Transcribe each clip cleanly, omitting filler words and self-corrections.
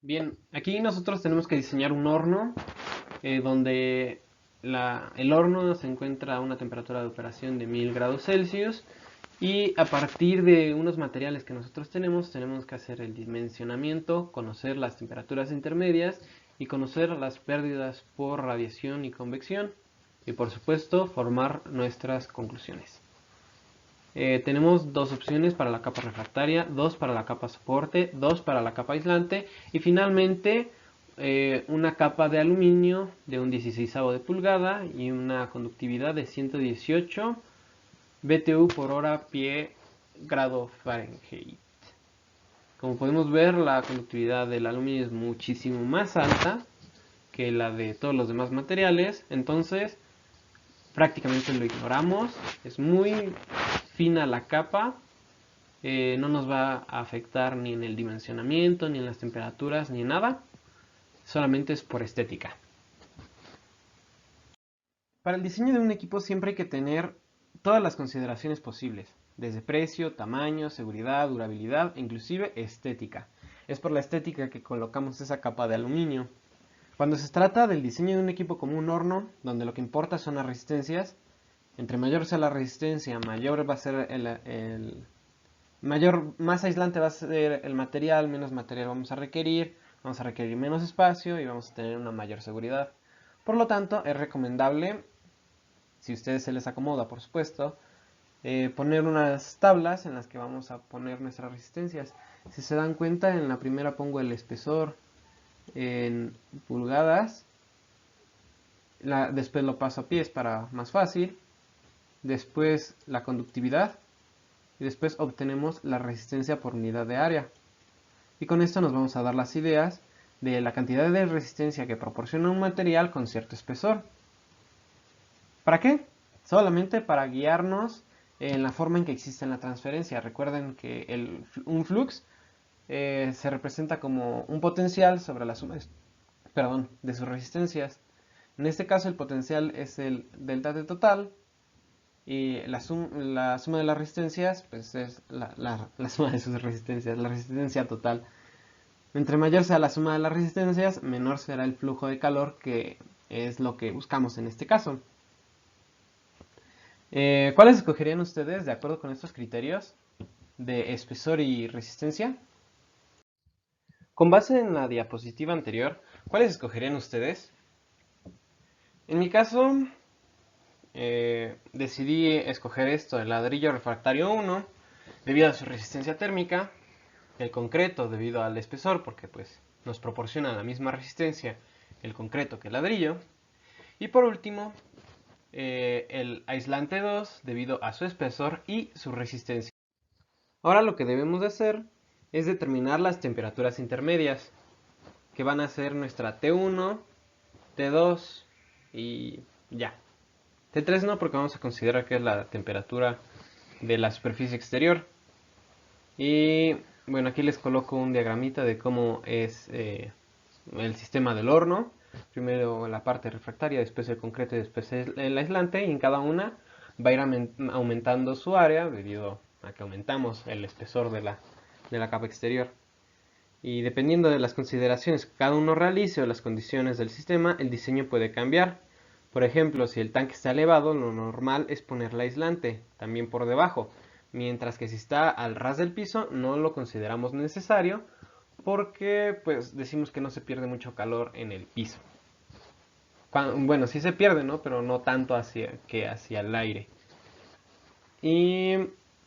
Bien, aquí nosotros tenemos que diseñar un horno donde el horno se encuentra a una temperatura de operación de 1000 grados Celsius y a partir de unos materiales que nosotros tenemos que hacer el dimensionamiento, conocer las temperaturas intermedias y conocer las pérdidas por radiación y convección y por supuesto formar nuestras conclusiones. Tenemos dos opciones para la capa refractaria, dos para la capa soporte, dos para la capa aislante y finalmente una capa de aluminio de un 16 de pulgada y una conductividad de 118 BTU por hora pie grado Fahrenheit. Como podemos ver, la conductividad del aluminio es muchísimo más alta que la de todos los demás materiales, entonces prácticamente lo ignoramos. Es muy fina la capa, no nos va a afectar ni en el dimensionamiento, ni en las temperaturas, ni en nada. Solamente es por estética. Para el diseño de un equipo siempre hay que tener todas las consideraciones posibles, desde precio, tamaño, seguridad, durabilidad e inclusive estética. Es por la estética que colocamos esa capa de aluminio. Cuando se trata del diseño de un equipo como un horno, donde lo que importa son las resistencias, entre mayor sea la resistencia, mayor va a ser más aislante va a ser el material, menos material vamos a requerir menos espacio y vamos a tener una mayor seguridad. Por lo tanto, es recomendable, si a ustedes se les acomoda, por supuesto, poner unas tablas en las que vamos a poner nuestras resistencias. Si se dan cuenta, en la primera pongo el espesor en pulgadas, después lo paso a pies para más fácil, después la conductividad y después obtenemos la resistencia por unidad de área. Y con esto nos vamos a dar las ideas de la cantidad de resistencia que proporciona un material con cierto espesor. ¿Para qué? Solamente para guiarnos en la forma en que existe la transferencia. Recuerden que un flux se representa como un potencial sobre la suma de sus resistencias. En este caso el potencial es el delta T total y la suma de las resistencias pues es la suma de sus resistencias, la resistencia total. Entre mayor sea la suma de las resistencias, menor será el flujo de calor, que es lo que buscamos en este caso. ¿Cuáles escogerían ustedes de acuerdo con estos criterios de espesor y resistencia? Con base en la diapositiva anterior, ¿cuáles escogerían ustedes? En mi caso, decidí escoger esto, el ladrillo refractario 1, debido a su resistencia térmica, el concreto debido al espesor, porque pues nos proporciona la misma resistencia el concreto que el ladrillo, y por último, el aislante 2 debido a su espesor y su resistencia. Ahora lo que debemos de hacer es determinar las temperaturas intermedias, que van a ser nuestra T1, T2 y ya. T3 no, porque vamos a considerar que es la temperatura de la superficie exterior. Y bueno, aquí les coloco un diagramita de cómo es el sistema del horno. Primero la parte refractaria, después el concreto y después el aislante. Y en cada una va a ir aumentando su área debido a que aumentamos el espesor de la capa exterior. Y dependiendo de las consideraciones que cada uno realice o las condiciones del sistema, el diseño puede cambiar. Por ejemplo, si el tanque está elevado, lo normal es ponerle aislante, también por debajo. Mientras que si está al ras del piso, no lo consideramos necesario porque pues decimos que no se pierde mucho calor en el piso. Bueno, sí se pierde, ¿no? Pero no tanto hacia el aire. Y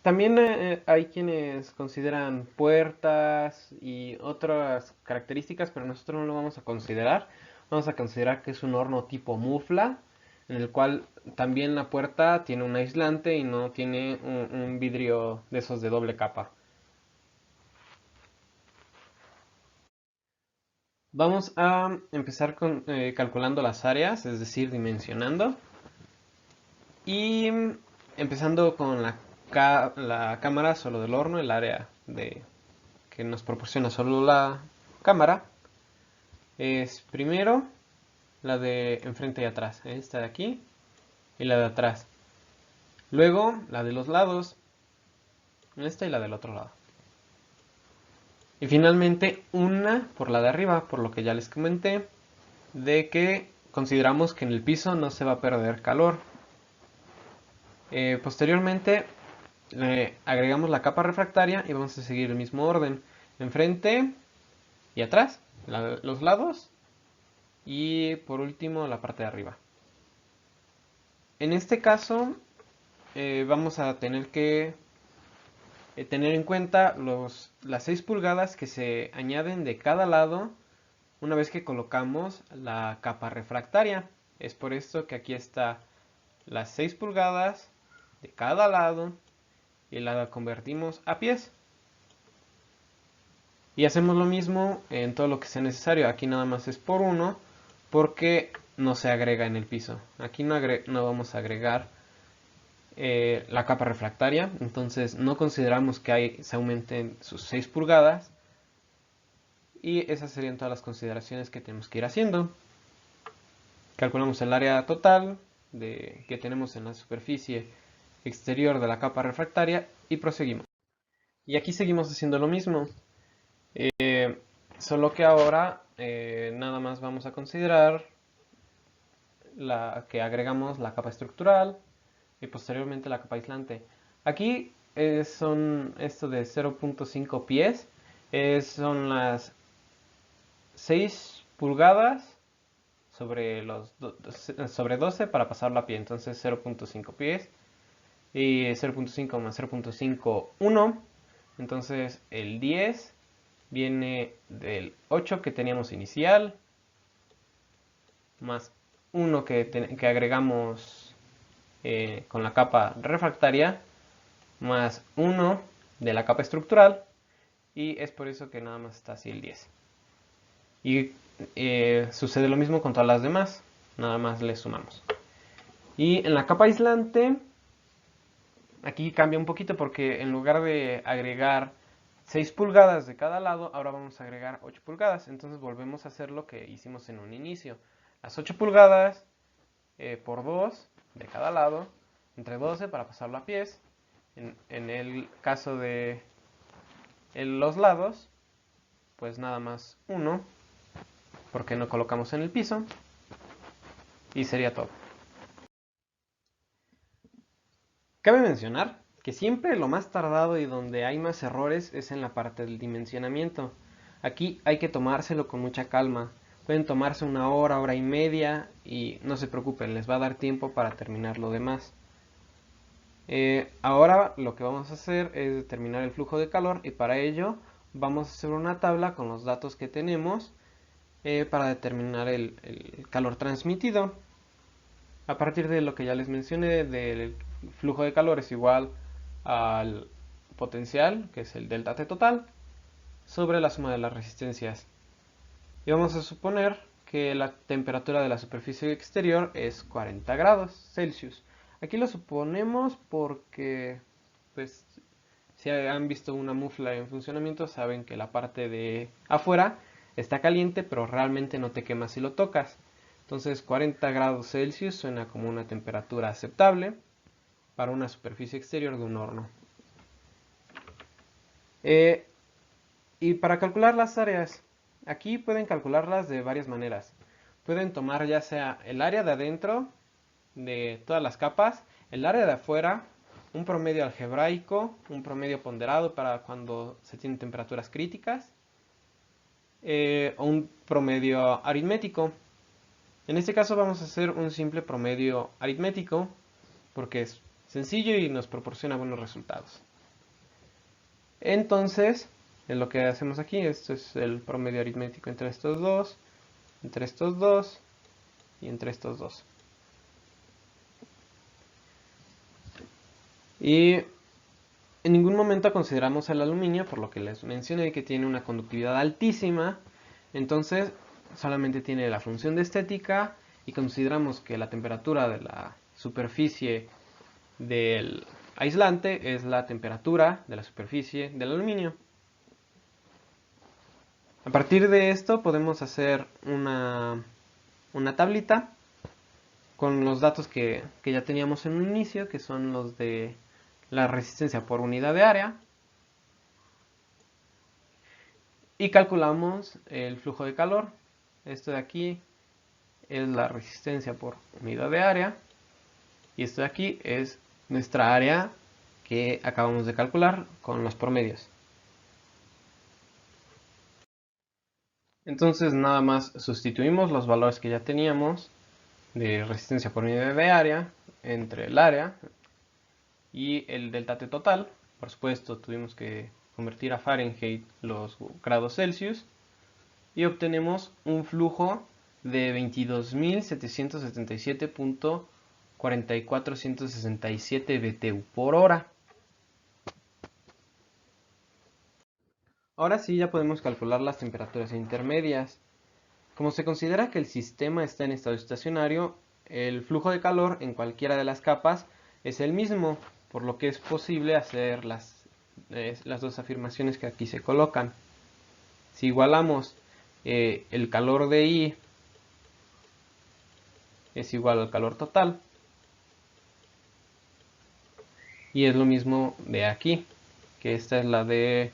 también hay quienes consideran puertas y otras características, pero nosotros no lo vamos a considerar. Vamos a considerar que es un horno tipo mufla, en el cual también la puerta tiene un aislante y no tiene un vidrio de esos de doble capa. Vamos a empezar calculando las áreas, es decir, dimensionando. Y empezando con la cámara solo del horno, el área que nos proporciona solo la cámara, es primero la de enfrente y atrás, esta de aquí y la de atrás. Luego la de los lados, esta y la del otro lado. Y finalmente una por la de arriba, por lo que ya les comenté, de que consideramos que en el piso no se va a perder calor. Posteriormente le agregamos la capa refractaria y vamos a seguir el mismo orden. Enfrente y atrás, los lados y por último la parte de arriba. En este caso vamos a tener que tener en cuenta las 6 pulgadas que se añaden de cada lado una vez que colocamos la capa refractaria. Es por esto que aquí está las 6 pulgadas de cada lado y la convertimos a pies. Y hacemos lo mismo en todo lo que sea necesario. Aquí nada más es por 1 porque no se agrega en el piso. Aquí no vamos a agregar la capa refractaria, entonces no consideramos que se aumenten sus 6 pulgadas. Y esas serían todas las consideraciones que tenemos que ir haciendo. Calculamos el área total que tenemos en la superficie exterior de la capa refractaria y proseguimos. Y aquí seguimos haciendo lo mismo, solo que ahora nada más vamos a considerar que agregamos la capa estructural y posteriormente la capa aislante. Aquí son esto de 0.5 pies, son las 6 pulgadas sobre 12 para pasarlo a pie, entonces 0.5 pies y 0.5 más 0.5, 1, entonces el 10 viene del 8 que teníamos inicial, más 1 que agregamos con la capa refractaria, más 1 de la capa estructural, y es por eso que nada más está así el 10. Y sucede lo mismo con todas las demás, nada más le sumamos. Y en la capa aislante, aquí cambia un poquito porque en lugar de agregar 6 pulgadas de cada lado, ahora vamos a agregar 8 pulgadas. Entonces volvemos a hacer lo que hicimos en un inicio. Las 8 pulgadas por 2 de cada lado, entre 12 para pasarlo a pies. En el caso de los lados, pues nada más 1, porque no colocamos en el piso. Y sería todo. Cabe mencionar que siempre lo más tardado y donde hay más errores es en la parte del dimensionamiento. Aquí hay que tomárselo con mucha calma. Pueden tomarse una hora, hora y media y no se preocupen, les va a dar tiempo para terminar lo demás. Ahora lo que vamos a hacer es determinar el flujo de calor y para ello vamos a hacer una tabla con los datos que tenemos para determinar el calor transmitido. A partir de lo que ya les mencioné, del flujo de calor es igual al potencial, que es el delta T total, sobre la suma de las resistencias. Y vamos a suponer que la temperatura de la superficie exterior es 40 grados Celsius. Aquí lo suponemos porque, pues, si han visto una mufla en funcionamiento, saben que la parte de afuera está caliente, pero realmente no te quema si lo tocas. Entonces 40 grados Celsius suena como una temperatura aceptable para una superficie exterior de un horno. Y para calcular las áreas, aquí pueden calcularlas de varias maneras. Pueden tomar ya sea el área de adentro de todas las capas, el área de afuera, un promedio algebraico, un promedio ponderado para cuando se tienen temperaturas críticas, o un promedio aritmético. En este caso vamos a hacer un simple promedio aritmético porque es sencillo y nos proporciona buenos resultados. Entonces, lo que hacemos aquí, esto es el promedio aritmético entre estos dos y entre estos dos. Y en ningún momento consideramos el aluminio, por lo que les mencioné que tiene una conductividad altísima, entonces solamente tiene la función de estética y consideramos que la temperatura de la superficie del aislante es la temperatura de la superficie del aluminio. A partir de esto podemos hacer una tablita con los datos que ya teníamos en un inicio, que son los de la resistencia por unidad de área, y calculamos el flujo de calor. Esto de aquí es la resistencia por unidad de área y esto de aquí es nuestra área que acabamos de calcular con los promedios. Entonces nada más sustituimos los valores que ya teníamos de resistencia por unidad de área entre el área y el delta T total. Por supuesto tuvimos que convertir a Fahrenheit los grados Celsius y obtenemos un flujo de 22.777.44167 BTU por hora. Ahora sí ya podemos calcular las temperaturas intermedias. Como se considera que el sistema está en estado estacionario, el flujo de calor en cualquiera de las capas es el mismo, por lo que es posible hacer las dos afirmaciones que aquí se colocan. Si igualamos el calor de I es igual al calor total, y es lo mismo de aquí, que esta es la de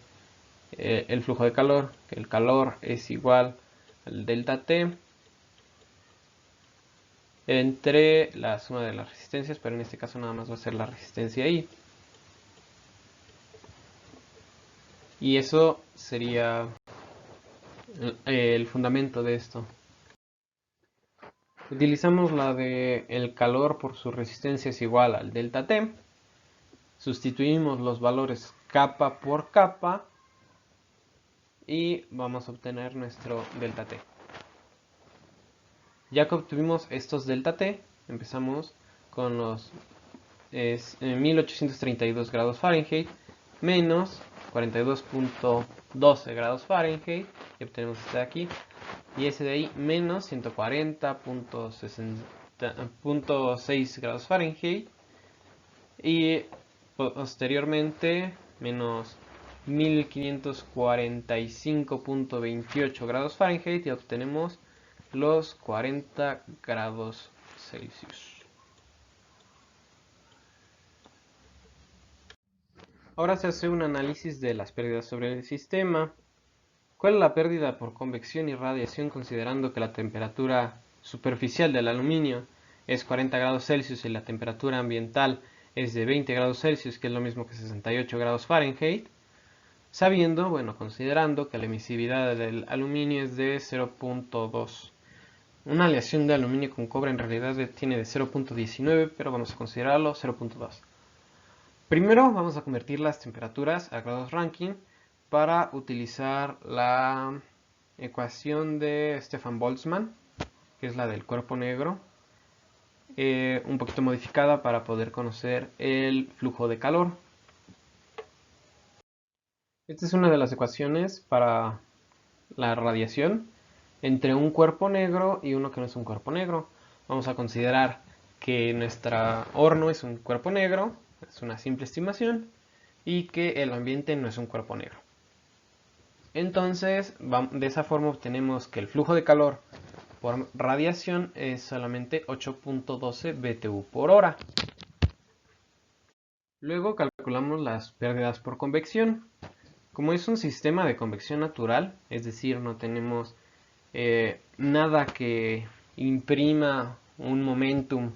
el flujo de calor, que el calor es igual al delta T entre la suma de las resistencias, pero en este caso nada más va a ser la resistencia I. Y eso sería el fundamento de esto. Utilizamos la de el calor por su resistencia es igual al delta T. Sustituimos los valores capa por capa y vamos a obtener nuestro delta T. Ya que obtuvimos estos delta T, empezamos con los 1832 grados Fahrenheit menos 42.12 grados Fahrenheit, y obtenemos este de aquí, y ese de ahí menos 140.6 grados Fahrenheit, y posteriormente menos 1545.28 grados Fahrenheit, y obtenemos los 40 grados Celsius. Ahora se hace un análisis de las pérdidas sobre el sistema. ¿Cuál es la pérdida por convección y radiación considerando que la temperatura superficial del aluminio es 40 grados Celsius y la temperatura ambiental es de 20 grados Celsius, que es lo mismo que 68 grados Fahrenheit? Sabiendo, considerando que la emisividad del aluminio es de 0.2. Una aleación de aluminio con cobre en realidad tiene de 0.19, pero vamos a considerarlo 0.2. Primero vamos a convertir las temperaturas a grados Rankine para utilizar la ecuación de Stefan Boltzmann, que es la del cuerpo negro, un poquito modificada para poder conocer el flujo de calor. Esta es una de las ecuaciones para la radiación entre un cuerpo negro y uno que no es un cuerpo negro. Vamos a considerar que nuestro horno es un cuerpo negro, es una simple estimación, y que el ambiente no es un cuerpo negro. Entonces, de esa forma obtenemos que el flujo de calor por radiación es solamente 8.12 BTU por hora. Luego calculamos las pérdidas por convección. Como es un sistema de convección natural, es decir, no tenemos nada que imprima un momentum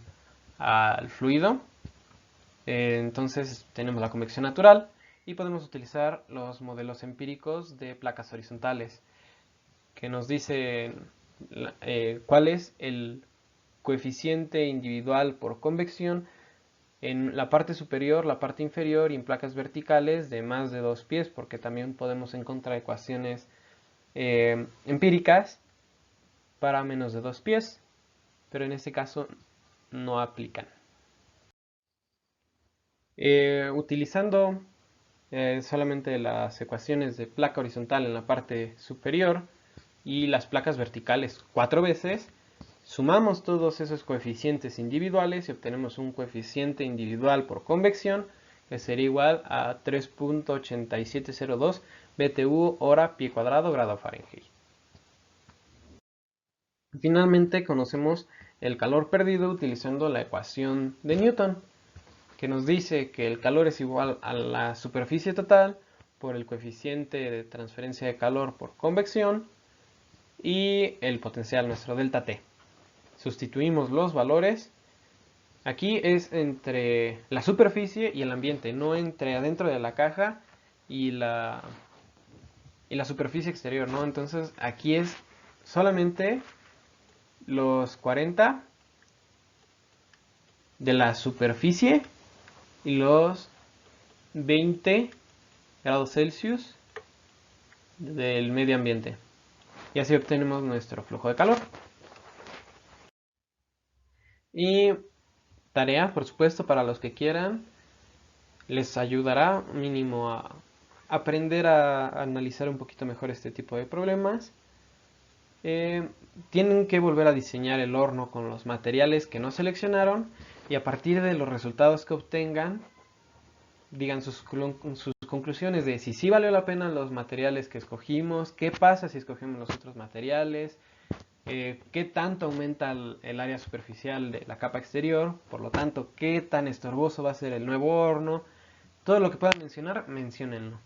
al fluido, entonces tenemos la convección natural y podemos utilizar los modelos empíricos de placas horizontales que nos dicen cuál es el coeficiente individual por convección en la parte superior, la parte inferior y en placas verticales de más de 2 pies, porque también podemos encontrar ecuaciones empíricas para menos de 2 pies, pero en este caso no aplican. Utilizando solamente las ecuaciones de placa horizontal en la parte superior y las placas verticales 4 veces, sumamos todos esos coeficientes individuales y obtenemos un coeficiente individual por convección que sería igual a 3.8702 BTU hora pie cuadrado grado Fahrenheit. Finalmente conocemos el calor perdido utilizando la ecuación de Newton, que nos dice que el calor es igual a la superficie total por el coeficiente de transferencia de calor por convección y el potencial, nuestro delta T. Sustituimos los valores. Aquí es entre la superficie y el ambiente, no entre adentro de la caja y la superficie exterior, ¿no? Entonces aquí es solamente los 40 de la superficie y los 20 grados Celsius del medio ambiente. Y así obtenemos nuestro flujo de calor. Y tarea, por supuesto, para los que quieran, les ayudará mínimo a aprender a analizar un poquito mejor este tipo de problemas. Tienen que volver a diseñar el horno con los materiales que no seleccionaron y a partir de los resultados que obtengan, digan sus conclusiones de si sí valió la pena los materiales que escogimos, qué pasa si escogemos los otros materiales, qué tanto aumenta el área superficial de la capa exterior, por lo tanto, qué tan estorboso va a ser el nuevo horno. Todo lo que puedan mencionar, menciónenlo.